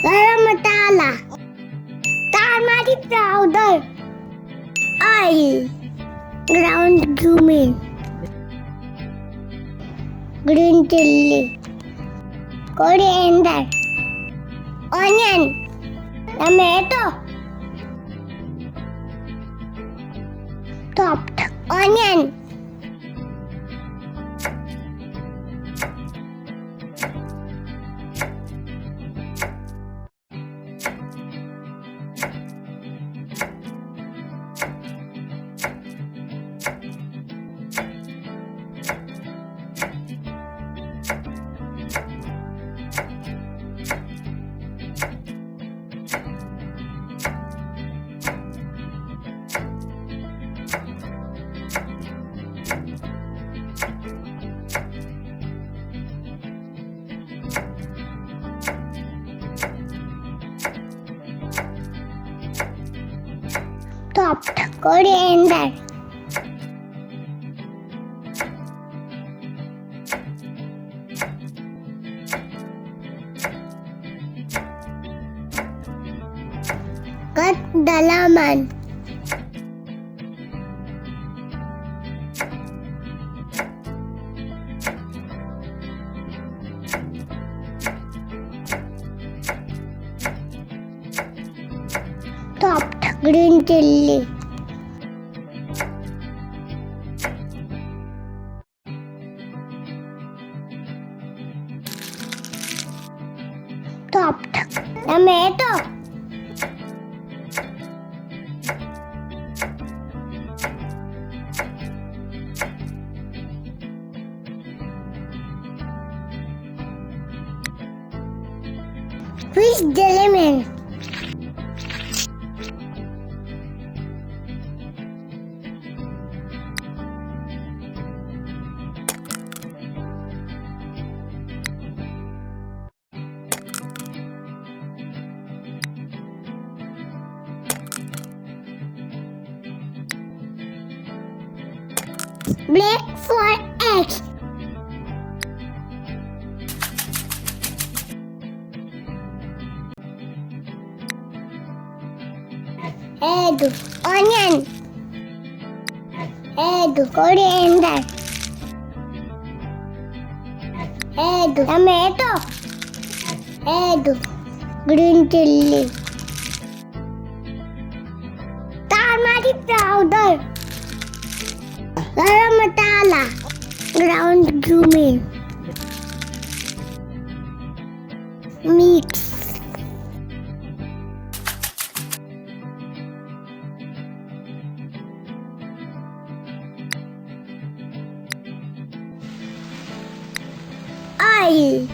garam masala, turmeric powder, oil, ground cumin, green chilli, coriander, onion, tomato, chopped onion, chopped coriander, cut the lemon, chopped green chilli, chopped tomato, squeeze the lemon, break for eggs, add onion, add coriander, add tomato, add green chilli, turmeric powder, garam masala, ground cumin, mix, oil,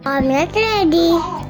omelette ready.